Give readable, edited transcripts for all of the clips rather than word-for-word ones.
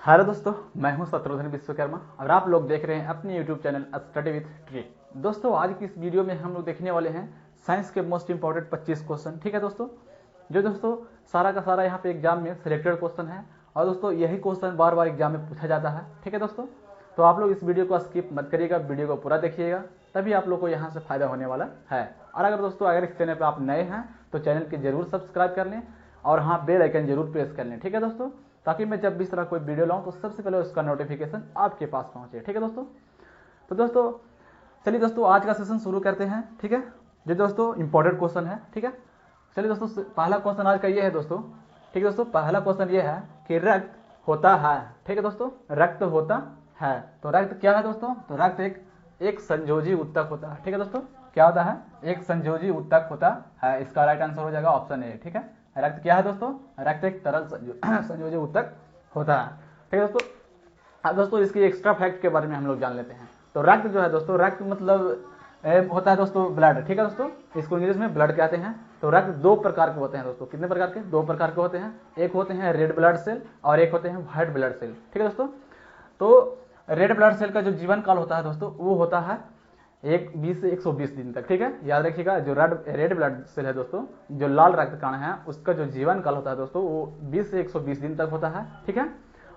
Hello दोस्तों, मैं हूं शत्रुघ्न विश्वकर्मा और आप लोग देख रहे हैं अपने YouTube channel study with trick. दोस्तों, आज की इस वीडियो में हम लोग देखने वाले हैं साइंस के मोस्ट इंपॉर्टेंट 25 क्वेश्चन। ठीक है दोस्तों, जो दोस्तों सारा का सारा यहाँ पे एग्जाम में सिलेक्टेड क्वेश्चन है और दोस्तों यही क्वेश्चन बार बार एग्जाम में पूछा जाता है। ठीक है दोस्तों, तो आप लोग इस वीडियो को स्किप मत करिएगा, वीडियो को पूरा देखिएगा, तभी आप लोग को यहाँ से फायदा होने वाला है। और अगर दोस्तों अगर इस चैनल पर आप नए हैं तो चैनल के जरूर सब्सक्राइब कर लें और हाँ, बेल आइकन जरूर प्रेस कर लें। ठीक है दोस्तों, ताकि मैं जब भी इस तरह कोई वीडियो लाऊं तो सबसे पहले उसका नोटिफिकेशन आपके पास पहुंचे। ठीक है दोस्तों, तो दोस्तों चलिए दोस्तों आज का सेशन शुरू करते हैं। ठीक है, जो दोस्तों इंपॉर्टेंट क्वेश्चन है। ठीक है, चलिए दोस्तों पहला क्वेश्चन आज का ये है दोस्तों। ठीक है दोस्तों, पहला क्वेश्चन ये है कि रक्त होता है। ठीक है दोस्तों, रक्त होता है, तो रक्त क्या है दोस्तों? तो रक्त एक संयोजी उत्तक होता है। ठीक है दोस्तों, क्या होता है? एक संयोजी उत्तक होता है। इसका राइट आंसर हो जाएगा ऑप्शन ए। ठीक है, रक्त क्या है दोस्तों? रक्त एक तरल संयोजी उत्तक होता है। ठीक है दोस्तों, अब दोस्तों इसकी एक्स्ट्रा फैक्ट के बारे में हम लोग जान लेते हैं। तो रक्त जो है दोस्तों, रक्त मतलब होता है दोस्तों ब्लड। ठीक है दोस्तों, इसको इंग्लिश में ब्लड कहते हैं। तो रक्त दो प्रकार के होते हैं दोस्तों। कितने प्रकार के? दो प्रकार के होते हैं। एक होते हैं रेड ब्लड सेल और एक होते हैं व्हाइट ब्लड सेल। ठीक है दोस्तों, तो रेड ब्लड सेल का जो जीवन काल होता है दोस्तों वो होता है 20 से 120 दिन तक। ठीक है, याद रखिएगा, जो रेड ब्लड सेल है दोस्तों, जो लाल रक्त कण है, उसका जो जीवन काल होता है दोस्तों वो 20 से 120 दिन तक होता है। ठीक है,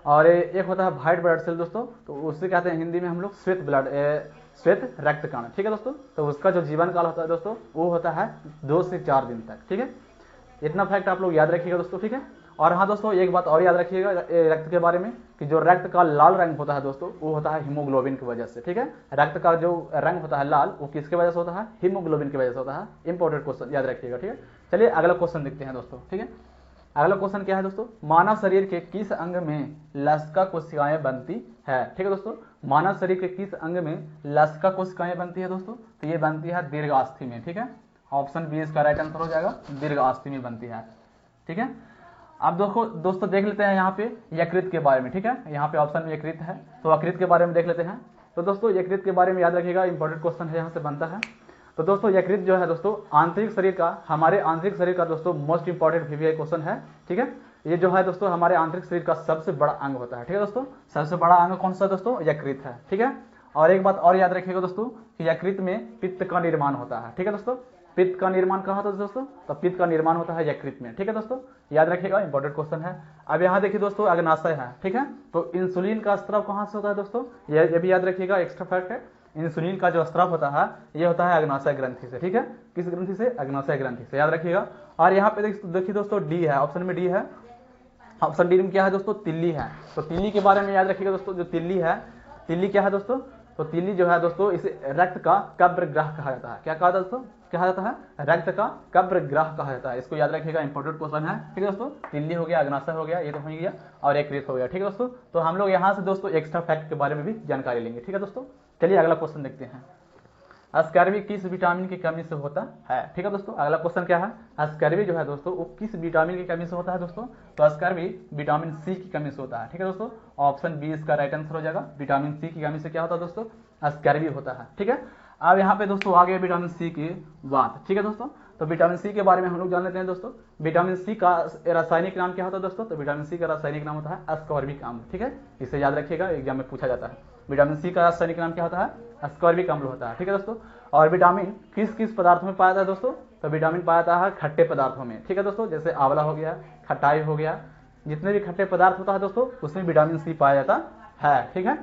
और एक होता है व्हाइट ब्लड सेल दोस्तों, तो उससे कहते हैं हिंदी में हम लोग श्वेत रक्त कण। ठीक है दोस्तों, तो उसका जो जीवन काल होता है दोस्तों वो होता है 2 से 4 दिन तक। ठीक है, इतना फैक्ट आप लोग याद रखिएगा दोस्तों। ठीक है, और हाँ दोस्तों एक बात और याद रखिएगा रक्त के बारे में कि जो रक्त का लाल रंग होता है दोस्तों वो होता है हीमोग्लोबिन की वजह से। ठीक है, रक्त का जो रंग होता है लाल, वो किसकी वजह से होता है? हीमोग्लोबिन की वजह से होता है। इंपॉर्टेंट क्वेश्चन याद रखिएगा। ठीक है, चलिए अगला क्वेश्चन देखते हैं दोस्तों। ठीक है, अगला क्वेश्चन क्या है दोस्तों? मानव शरीर के किस अंग में लसिका कोशिकाएं बनती है? ठीक है दोस्तों, मानव शरीर के किस अंग में लसिका कोशिकाएं बनती है दोस्तों? तो ये बनती है दीर्घास्थि में। ठीक है, ऑप्शन बी इसका राइट आंसर हो जाएगा, दीर्घास्थि में बनती है। ठीक है, अब दोस्तों देख लेते हैं यहाँ पे यकृत के बारे में। ठीक है, यहाँ पे ऑप्शन में यकृत है, तो यकृत के बारे में देख लेते हैं। तो दोस्तों यकृत के बारे में याद रखिएगा, इंपॉर्टेंट क्वेश्चन है, यहाँ से बनता है। तो दोस्तों यकृत जो है दोस्तों आंतरिक शरीर का, हमारे आंतरिक शरीर का दोस्तों मोस्ट इंपॉर्टेंट वीवीआई क्वेश्चन है। ठीक है, ये जो है दोस्तों हमारे आंतरिक शरीर का सबसे बड़ा अंग होता है। ठीक है दोस्तों, सबसे बड़ा अंग कौन सा दोस्तों? यकृत है। ठीक है, और एक बात और याद रखिएगा दोस्तों कि यकृत में पित्त का निर्माण होता है। ठीक है दोस्तों, पित्त का निर्माण कहाँ होता है दोस्तों? तो पित्त का निर्माण होता है यकृत में। ठीक है दोस्तों, याद रखिएगा, इंपॉर्टेंट क्वेश्चन है। अब यहाँ देखिए दोस्तों अग्नाशय है। ठीक है, तो इंसुलिन का स्त्राव कहाँ से होता है दोस्तों? ये भी याद रखिएगा, एक्स्ट्रा फैक्ट है। इंसुलिन का जो स्त्राव होता है ये होता है अग्नाशय ग्रंथि से। ठीक है, किस ग्रंथि से? अग्नाशय ग्रंथि से, याद रखिएगा। और यहाँ पे देखिए दोस्तों डी है, ऑप्शन में डी है। ऑप्शन डी में क्या है दोस्तों? तिल्ली है। तो तिल्ली के बारे में याद रखिएगा दोस्तों, जो तिल्ली है, तिल्ली क्या है दोस्तों? तो तिल्ली जो है दोस्तों इसे रक्त का कब्र ग्रह कहा जाता है। क्या कहा दोस्तों? कहा जाता है रक्त का कब्र ग्रह कहा जाता है। इसको याद रखिएगा, इंपॉर्टेंट क्वेश्चन है। ठीक है दोस्तों, तिल्ली हो गया, अग्नाशय हो गया, ये तो हो गया, और यकृत हो गया। ठीक है दोस्तों, तो हम लोग यहाँ से दोस्तों एक्स्ट्रा फैक्ट के बारे में भी जानकारी लेंगे। ठीक है दोस्तों, चलिए अगला क्वेश्चन देखते हैं। स्कर्वी किस विटामिन की कमी से होता है? ठीक है दोस्तों, अगला क्वेश्चन क्या है? स्कर्वी जो है दोस्तों वो किस विटामिन की कमी से होता है दोस्तों? तो स्कर्वी विटामिन सी की कमी से होता है। ठीक है दोस्तों, ऑप्शन बी इसका राइट आंसर हो जाएगा। विटामिन सी की कमी से क्या होता है दोस्तों? स्कर्वी होता है। ठीक है, अब यहाँ पे दोस्तों आ गया विटामिन सी की बात। ठीक है दोस्तों, तो विटामिन सी के बारे में हम लोग जान लेते हैं दोस्तों। विटामिन सी का रासायनिक नाम क्या होता है दोस्तों? तो विटामिन सी का रासायनिक नाम होता है अस्कॉर्बिक अम्ल। ठीक है, इसे याद रखिएगा, एग्जाम में पूछा जाता है। विटामिन सी का रासायनिक नाम क्या होता है? अस्कॉर्बिक अम्ल होता है। ठीक है दोस्तों, और विटामिन किस किस पदार्थों में पाया जाता है दोस्तों? तो विटामिन पाया जाता है खट्टे पदार्थों में। ठीक है दोस्तों, जैसे आंवला हो गया, खटाई हो गया, जितने भी खट्टे पदार्थ होता है दोस्तों उसमें विटामिन सी पाया जाता है। ठीक है,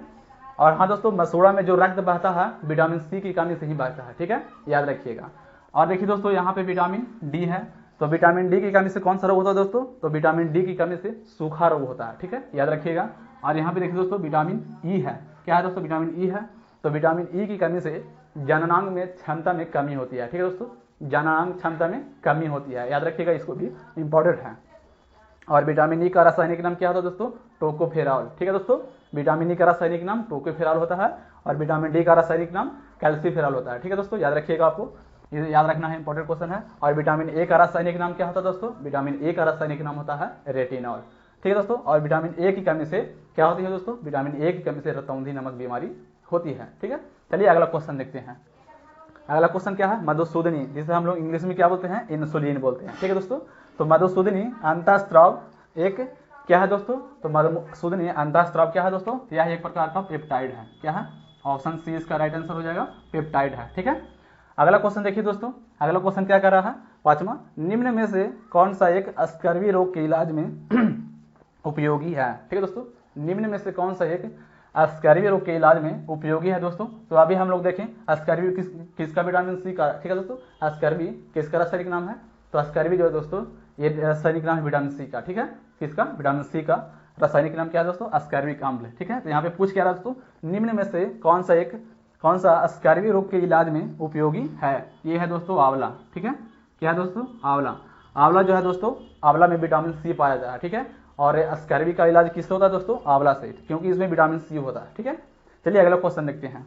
और हाँ दोस्तों मसूड़ा में जो रक्त बहता है विटामिन सी की कमी से ही बहता है। ठीक है, याद रखिएगा। और देखिए दोस्तों यहाँ पे विटामिन डी है, तो विटामिन डी की कमी से कौन सा रोग होता है दोस्तों? तो विटामिन डी की कमी से सूखा रोग होता है। ठीक है, याद रखिएगा। और यहाँ पे देखिए दोस्तों विटामिन ई है। क्या है दोस्तों? विटामिन ई है, तो विटामिन ई की कमी से जननांग में क्षमता में कमी होती है। ठीक है दोस्तों, जननांग क्षमता में कमी होती है, याद रखिएगा, इसको भी इंपॉर्टेंट है। और विटामिन ई का रासायनिक नाम क्या होता है दोस्तों? टोकोफेरॉल। ठीक है दोस्तों, विटामिन ई का रासायनिक नाम टोकोफेरॉल होता है और विटामिन डी का रासायनिक नाम कैल्सीफेरॉल होता है। ठीक है दोस्तों, याद रखिएगा, आपको ये याद रखना है, इंपॉर्टेंट क्वेश्चन है। और विटामिन ए का रासायनिक नाम क्या होता है दोस्तों? विटामिन ए का रासायनिक नाम होता है रेटिनॉल। ठीक है दोस्तों, और विटामिन ए की कमी से क्या होती है दोस्तों? विटामिन ए की कमी से रतौंधी नामक बीमारी होती है। ठीक है, चलिए अगला क्वेश्चन देखते हैं। अगला क्वेश्चन क्या है? मधुसूदनी, जिसे हम लोग इंग्लिश में क्या बोलते हैं? इंसुलिन बोलते हैं। ठीक है दोस्तों, तो मधुसूदनी अंतःस्राव एक क्या है दोस्तों, तो मधुसूदनीय अंतःस्राव क्या है दोस्तों, यह एक प्रकार का पेप्टाइड है। क्या है, ऑप्शन सी इसका राइट आंसर हो जाएगा, पेप्टाइड है। ठीक है, अगला क्वेश्चन देखिए दोस्तों, अगला क्वेश्चन क्या कर रहा है, पांचवा, निम्न में से कौन सा एक स्कर्वी रोग के इलाज में उपयोगी है। ठीक है दोस्तों, निम्न में से कौन सा एक स्कर्वी रोग के इलाज में उपयोगी है दोस्तों। तो अभी हम लोग देखें स्कर्वी किसका विटामिन सी का, ठीक है दोस्तों, स्कर्वी किसका रासायनिक नाम है, तो स्कर्वी जो है दोस्तों ये रासायनिक नाम है विटामिन सी का। ठीक है, किसका, विटामिन सी का रासायनिक नाम क्या है दोस्तों, स्कर्विक अम्ल। ठीक है, तो यहाँ पे पूछ क्या रहा दोस्तों, निम्न में से कौन सा स्कर्वी रोग के इलाज में उपयोगी है। ये है दोस्तों आंवला। ठीक है, क्या है दोस्तों, आंवला। आंवला जो है दोस्तों, आंवला में विटामिन सी पाया जाता है। ठीक है, और स्कर्वी का इलाज किससे होता है दोस्तों, आंवला से, क्योंकि इसमें विटामिन सी होता है। ठीक है, चलिए अगला क्वेश्चन देखते हैं।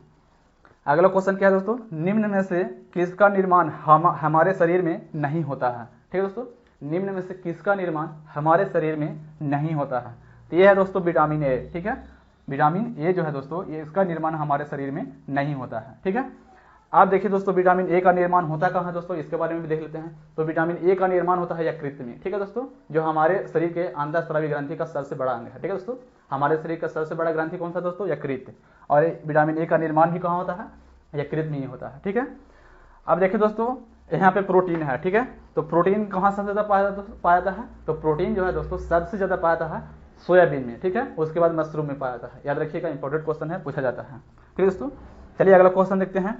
अगला क्वेश्चन क्या है दोस्तों, निम्न में से किसका निर्माण हमारे शरीर में नहीं होता है। ठीक है दोस्तों, निम्न में से किसका निर्माण हमारे शरीर में नहीं होता है, तो ये है दोस्तों विटामिन ए। ठीक है, विटामिन ए जो है दोस्तों, ये इसका निर्माण हमारे शरीर में नहीं होता है। ठीक है, आप देखिए दोस्तों विटामिन ए का निर्माण होता कहाँ है दोस्तों, इसके बारे में भी देख लेते हैं। तो विटामिन ए का निर्माण होता है यकृत में। ठीक है दोस्तों, जो हमारे शरीर के अंतःस्रावी ग्रंथि का सबसे बड़ा अंग है। ठीक है दोस्तों, हमारे शरीर का सबसे बड़ा ग्रंथि कौन सा दोस्तों, यकृत। और विटामिन ए का निर्माण भी कहाँ होता है, यकृत में ही होता है। ठीक है, अब देखिए दोस्तों यहाँ पे प्रोटीन है। ठीक है, तो प्रोटीन कहाँ सबसे ज्यादा पाया जाता है, तो प्रोटीन जो है दोस्तों सबसे ज्यादा पाया जाता है सोयाबीन में। ठीक है, उसके बाद मशरूम में पाया जाता है। याद रखिएगा, इंपॉर्टेंट क्वेश्चन है, पूछा जाता है। ठीक है दोस्तों, चलिए अगला क्वेश्चन देखते हैं।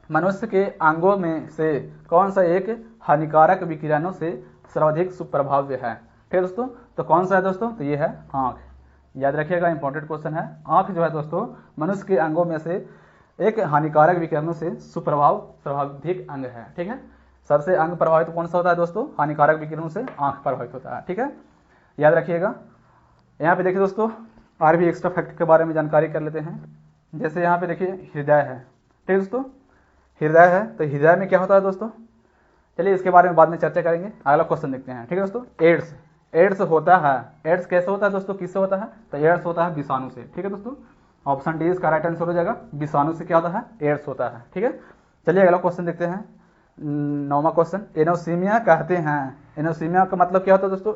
मनुष्य के अंगों में से कौन सा एक हानिकारक विकिरणों से सर्वाधिक सुप्रभाव्य है। ठीक है दोस्तों, तो कौन सा है दोस्तों, तो ये है आंख। याद रखिएगा, इंपॉर्टेंट क्वेश्चन है। आंख जो है दोस्तों मनुष्य के अंगों में से एक हानिकारक विकिरणों से सर्वाधिक अंग है। ठीक है, सबसे अंग प्रभावित कौन सा होता है दोस्तों, हानिकारक विकिरणों से आंख प्रभावित होता है। ठीक है, याद रखिएगा। यहाँ पे देखिए दोस्तों और भी एक्स्ट्रा फैक्ट के बारे में जानकारी कर लेते हैं। जैसे यहाँ पे देखिए हृदय है। ठीक है दोस्तों, हृदय है, तो हृदय में क्या होता है दोस्तों, चलिए इसके बारे में बाद में चर्चा करेंगे। अगला क्वेश्चन देखते हैं। ठीक है दोस्तों, एड्स होता है, एड्स कैसे होता है दोस्तों, किससे होता है, तो एड्स होता है विषाणु से। ठीक है दोस्तों, ऑप्शन डी इसका राइट आंसर हो जाएगा, विषाणु से क्या होता है, एड्स होता है। ठीक है, चलिए अगला क्वेश्चन देखते हैं। 9वां क्वेश्चन, एनोसीमिया कहते हैं। एनोसीमिया का मतलब क्या होता है दोस्तों,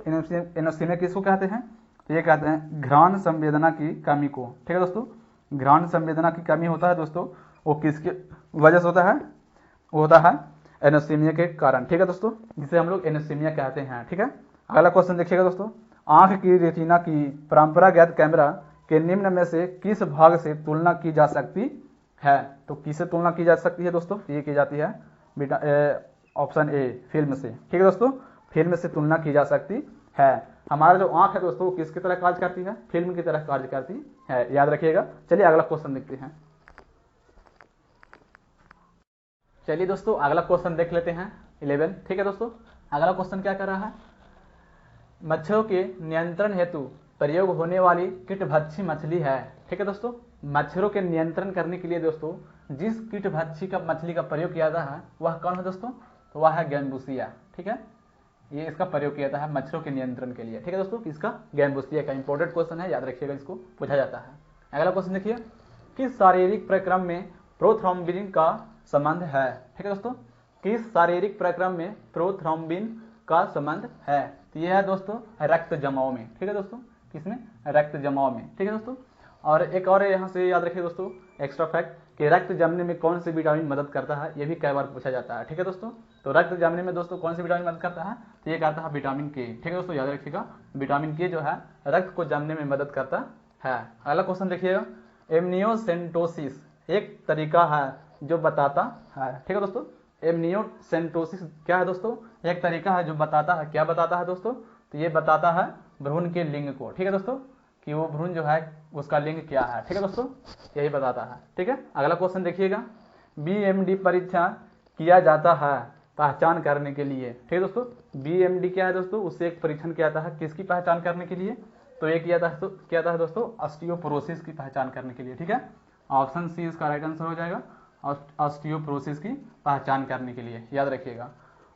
एनोसीमिया किसको कहते हैं, तो ये कहते हैं घ्राण संवेदना की कमी को। ठीक है दोस्तों, घ्राण संवेदना की कमी होता है दोस्तों, वो किसके वजह से होता है, वो होता है एनोसीमिया के कारण। ठीक है दोस्तों, जिसे हम लोग एनोसीमिया कहते हैं। ठीक है, अगला क्वेश्चन देखिएगा दोस्तों, आंख की रेटिना की परंपरागत कैमरा के निम्न में से किस भाग से तुलना की जा सकती है। तो किससे तुलना की जा सकती है दोस्तों, ये की जाती है ऑप्शन ए फिल्म से। ठीक है दोस्तों, फिल्म से तुलना की जा सकती है। हमारा जो आंख है दोस्तों किसकी तरह कार्य करती है, फिल्म की तरह कार्य करती है। याद रखिएगा। चलिए अगला क्वेश्चन देखते हैं। चलिए दोस्तों अगला क्वेश्चन देख लेते हैं 11। ठीक है दोस्तों, अगला क्वेश्चन क्या कर रहा है, मच्छरों के नियंत्रण हेतु प्रयोग होने वाली कीटभक्षी मछली है। ठीक है दोस्तों, मच्छरों के नियंत्रण करने के लिए दोस्तों जिस कीटभक्षी का मछली का प्रयोग किया जाता है वह कौन है दोस्तों, तो वह है गैम्बुसिया। ठीक है, ये इसका प्रयोग किया जाता है मच्छरों के नियंत्रण के लिए। ठीक है दोस्तों, किसका, गैम्बुसिया का। इंपॉर्टेंट क्वेश्चन है, याद रखिएगा, इसको पूछा जाता है। अगला क्वेश्चन देखिए, किस शारीरिक प्रक्रम में प्रोथ्रोम्बिन का संबंध है। ठीक है दोस्तों, किस शारीरिक प्रक्रम में प्रोथ्रोम्बिन का संबंध है, तो यह है दोस्तों रक्त जमाव में। ठीक है दोस्तों, किसमें, रक्त जमाव में। ठीक है दोस्तों, और एक और यहाँ से याद रखिए दोस्तों एक्स्ट्रा फैक्ट कि रक्त जमने में कौन सी विटामिन मदद करता है, ये भी कई बार पूछा जाता है। ठीक है दोस्तों, तो रक्त जमने में दोस्तों कौन सी विटामिन मदद करता है, तो ये कहता है विटामिन के। ठीक है दोस्तों, याद रखिएगा, विटामिन के जो है रक्त को जमने में मदद करता है। अगला क्वेश्चन देखिएगा, एमनियोसेंटोसिस एक तरीका है जो बताता है। ठीक है दोस्तों, एमनियोसेंटोसिस क्या है दोस्तों, एक तरीका है जो बताता है, क्या बताता है दोस्तों, तो ये बताता है भ्रूण के लिंग को। ठीक है दोस्तों, कि वो भ्रूण जो है उसका लिंग क्या है। ठीक है दोस्तों, यही बताता है। ठीक है, अगला क्वेश्चन देखिएगा, बीएमडी परीक्षा किया जाता है पहचान करने के लिए। ठीक है दोस्तों, बीएमडी क्या है दोस्तों, उससे एक परीक्षण किया जाता है किसकी पहचान करने के लिए, तो ये किया था दोस्तों ऑस्टियोपोरोसिस की पहचान करने के लिए। ठीक है, ऑप्शन सी इसका राइट आंसर हो जाएगा, ऑस्टियोपोरोसिस की पहचान करने के लिए। याद रखिएगा।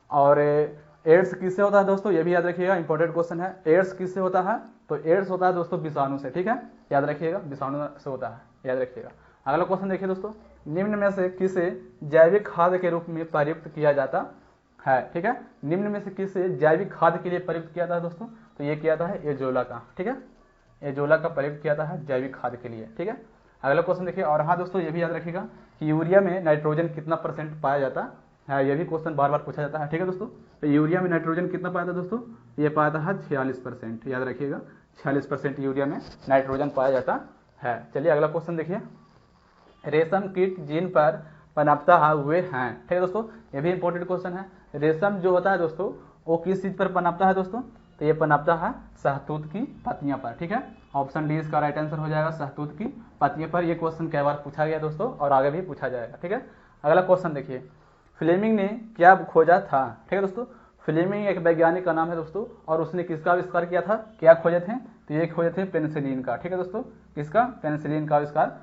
और एड्स किससे होता है दोस्तों, ये भी याद रखिएगा, इंपॉर्टेंट क्वेश्चन है। एड्स किससे होता है, तो एड्स होता है दोस्तों विषाणु से। ठीक है, याद रखिएगा, विषाणु से होता है, याद रखिएगा। अगला क्वेश्चन देखिए दोस्तों, निम्न में से किसे जैविक खाद के रूप में प्रयुक्त किया जाता है, ठीक है। निम्न में से किसे जैविक खाद के लिए प्रयुक्त किया था दोस्तों, तो ये किया था एजोला का, ठीक है, एजोला का प्रयोग किया था जैविक खाद के लिए, ठीक है। अगला क्वेश्चन देखिए, और हाँ दोस्तों ये भी याद रखिएगा कि यूरिया में नाइट्रोजन कितना % पाया जाता है, ये भी क्वेश्चन बार बार पूछा जाता है, ठीक है दोस्तों। तो यूरिया में नाइट्रोजन कितना पाया था दोस्तों, ये पाया था 46%, याद रखिएगा 46% यूरिया में नाइट्रोजन पाया जाता है। चलिए अगला क्वेश्चन देखिए, रेशम कीट जिन पर पनपता हुए हैं, ठीक है दोस्तों, ये भी इंपॉर्टेंट क्वेश्चन है। रेशम जो होता है दोस्तों वो किस चीज पर पनपता है दोस्तों, तो ये पनपता है शहतूत की पत्तियां पर, ठीक है। ऑप्शन डी इसका राइट आंसर हो जाएगा, शहतूत की पत्तियों पर। ये क्वेश्चन कई बार पूछा गया दोस्तों और आगे भी पूछा जाएगा, ठीक है। अगला क्वेश्चन देखिए, फ्लेमिंग ने क्या खोजा था, ठीक है दोस्तों। फ्लेमिंग एक वैज्ञानिक का नाम है दोस्तों, और उसने किसका आविष्कार किया था, क्या खोजे थे, तो ये खोजे थे पेनिसिलिन का, ठीक है दोस्तों। किसका, पेनिसिलिन का आविष्कार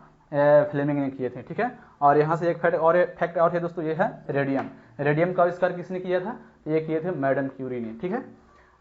फ्लेमिंग ने किए थे, ठीक है। और यहाँ से एक फैक्ट और है दोस्तों, ये है रेडियम। रेडियम का आविष्कार किसने किया था, ये किए थे मैडम क्यूरी ने, ठीक है।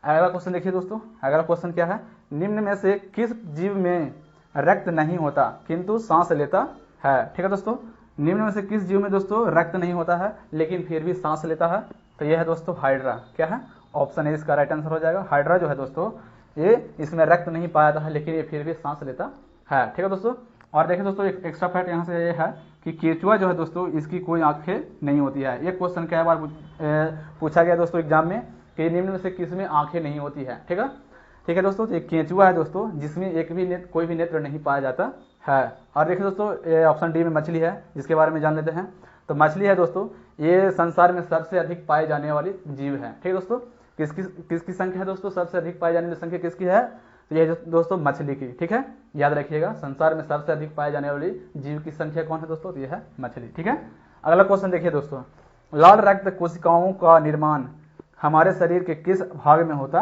अगला क्वेश्चन देखिए दोस्तों, अगला क्वेश्चन क्या है, निम्न में से किस जीव में रक्त नहीं होता किंतु सांस लेता है, ठीक है दोस्तों। निम्न में से किस जीव में दोस्तों रक्त नहीं होता है लेकिन फिर भी सांस लेता है, तो यह है दोस्तों हाइड्रा। क्या है, ऑप्शन ए इसका राइट आंसर हो जाएगा। हाइड्रा जो है दोस्तों ये इसमें रक्त नहीं पाया था लेकिन ये फिर भी सांस लेता है, ठीक है दोस्तों। और देखिए दोस्तों एक एक्स्ट्रा फैक्ट यहाँ से ये है कि केचुआ जो है दोस्तों इसकी कोई आंखें नहीं होती है। ये क्वेश्चन कई बार पूछा गया दोस्तों एग्जाम में कि निम्न में से किस में आंखें नहीं होती है, ठीक है। ठीक है दोस्तों, एक केंचुआ है दोस्तों जिसमें एक भी कोई भी नेत्र नहीं पाया जाता है। और देखिए दोस्तों ये ऑप्शन डी में मछली है, जिसके बारे में जान लेते हैं। तो मछली है दोस्तों ये संसार में सबसे अधिक पाई जाने वाली जीव है, ठीक है दोस्तों। किसकी संख्या है दोस्तों, सबसे अधिक पाई जाने वाली संख्या किसकी है, तो ये दोस्तों मछली की, ठीक है। याद रखिएगा संसार में सबसे अधिक पाए जाने वाली जीव की संख्या कौन है दोस्तों, तो यह है मछली, ठीक है। अगला क्वेश्चन देखिए दोस्तों, लाल रक्त कोशिकाओं का निर्माण हमारे शरीर के किस भाग में होता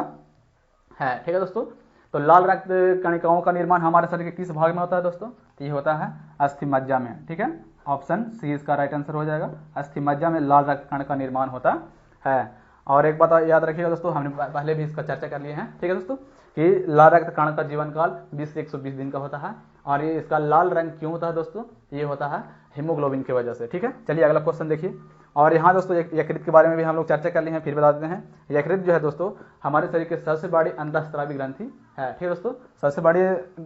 है, ठीक है दोस्तों। तो लाल रक्त कणिकाओं का निर्माण हमारे शरीर के किस भाग में होता है दोस्तों, तो ये होता है अस्थि मज्जा में, ठीक है। ऑप्शन सी इसका राइट आंसर हो जाएगा, अस्थि मज्जा में लाल रक्त कण का निर्माण होता है। और एक बात याद रखिएगा दोस्तों, हमने पहले भी इसका चर्चा कर लिए हैं, ठीक है दोस्तों, कि लाल रक्त कण का जीवन काल 20 से 120 दिन का होता है। और ये इसका लाल रंग क्यों होता है दोस्तों, ये होता है हीमोग्लोबिन की वजह से, ठीक है। चलिए अगला क्वेश्चन देखिए, और यहाँ दोस्तों यकृत के बारे में भी हम लोग चर्चा कर लिए हैं, फिर बता देते हैं। यकृत जो है दोस्तों हमारे शरीर के सबसे बड़ी अंतःस्रावी ग्रंथि है, ठीक है दोस्तों। सबसे बड़ी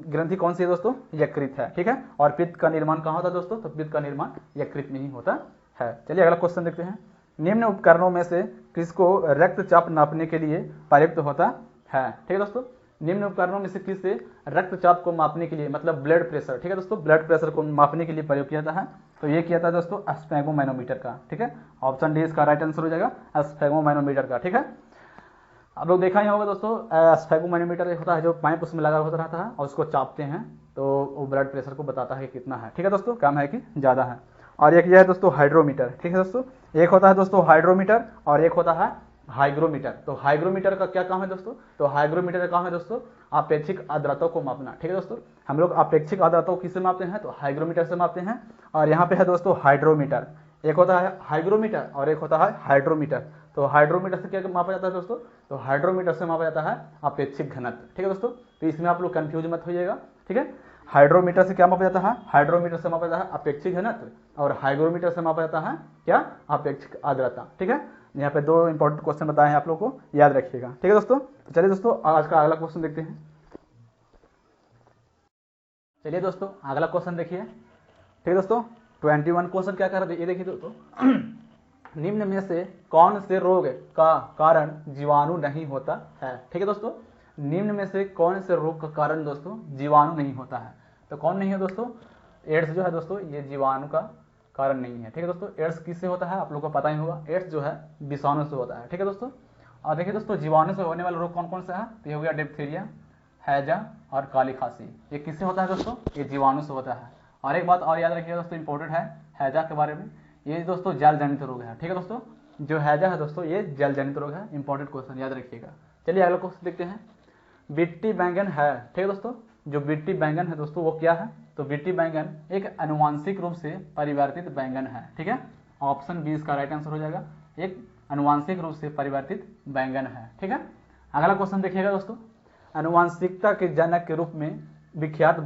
ग्रंथि कौन सी है दोस्तों, यकृत है, ठीक है। और पित्त का निर्माण कहाँ होता है दोस्तों, तो पित्त का निर्माण यकृत में ही होता है। चलिए अगला क्वेश्चन देखते हैं, निम्न उपकरणों में से किसको रक्तचाप नापने के लिए प्रयुक्त होता है, ठीक है दोस्तों। निम्न उपकरणों में से किससे रक्तचाप को मापने के लिए, मतलब ब्लड प्रेशर, ठीक है दोस्तों, ब्लड प्रेशर को मापने के लिए प्रयोग किया जाता है, तो ये किया था दोस्तों स्फेगोमैनोमीटर का, ठीक है। ऑप्शन डी इसका राइट आंसर हो जाएगा स्फेगोमैनोमीटर का, ठीक है। आप लोग देखा ही होगा दोस्तों स्फेगोमैनोमीटर होता है जो पाइप उसमें लगा होता रहता है और उसको चापते हैं तो वो ब्लड प्रेशर को बताता है कितना है, ठीक है दोस्तों, कम है कि ज़्यादा है। और एक यह है दोस्तों हाइड्रोमीटर, ठीक है दोस्तों। एक होता है दोस्तों हाइड्रोमीटर और एक होता है हाइग्रोमीटर। तो हाइग्रोमीटर का क्या काम है दोस्तों, तो हाइग्रोमीटर का काम है दोस्तों अपेक्षिक आर्द्रता को मापना, ठीक है दोस्तों। हम लोग अपेक्षिक आर्द्रता को किससे मापते हैं, तो हाइग्रोमीटर से मापते हैं। और यहाँ पे है दोस्तों हाइड्रोमीटर, एक होता है हाइग्रोमीटर और एक होता है हाइड्रोमीटर। तो हाइड्रोमीटर से क्या मापा जाता है दोस्तों, तो हाइड्रोमीटर से मापा जाता है अपेक्षिक घनत्व, ठीक है दोस्तों। तो इसमें आप लोग कंफ्यूज मत होइएगा, ठीक है। हाइड्रोमीटर से क्या मापा जाता है, हाइड्रोमीटर से मापा जाता है अपेक्षिक घनत्व और हाइग्रोमीटर से मापा जाता है क्या, अपेक्षिक आर्द्रता, ठीक है। यहाँ पे दो इंपॉर्टेंट क्वेश्चन बताए हैं, आप लोगों को याद रखिएगा, ठीक है दोस्तों। तो चलिए दोस्तों आज का अगला क्वेश्चन देखते हैं। चलिए दोस्तों अगला क्वेश्चन देखिए, ठीक है दोस्तों। 21 क्वेश्चन क्या कर रहे थे, ये देखिए दोस्तों निम्न में से कौन से रोग का कारण जीवाणु नहीं होता है, ठीक है दोस्तों। निम्न में से कौन से रोग का कारण दोस्तों जीवाणु नहीं होता है, तो कौन नहीं है दोस्तों, एड्स जो है दोस्तों ये जीवाणु का कारण नहीं है, ठीक है दोस्तों। एड्स किससे होता है आप लोगों को पता ही होगा, एड्स जो है विषाणु से होता है, ठीक है दोस्तों। और देखिए दोस्तों जीवाणु से होने वाला रोग कौन कौन सा है, तो ये हो गया डिप्थीरिया, हैजा और काली खांसी। ये किससे होता है दोस्तों, ये जीवाणु से होता है। और एक बात और याद रखिएगा दोस्तों इंपॉर्टेंट है हैजा के बारे में, ये दोस्तों जल जनित रोग है, ठीक है दोस्तों। जो हैजा है दोस्तों ये जल जनित रोग है, इंपॉर्टेंट क्वेश्चन याद रखिएगा। चलिए अगला क्वेश्चन देखते हैं, बिट्टी बैंगन है, ठीक है दोस्तों। जो बिट्टी बैंगन है दोस्तों वो क्या है, तो बिट्टी बैंगन एक आनुवांशिक रूप से परिवर्तित बैंगन है, ठीक है। ऑप्शन बी इसका राइट आंसर हो जाएगा, एक आनुवांशिक रूप से परिवर्तित बैंगन है, ठीक है। अगला क्वेश्चन देखिएगा दोस्तों, आनुवांशिकता के जनक के रूप में विख्यात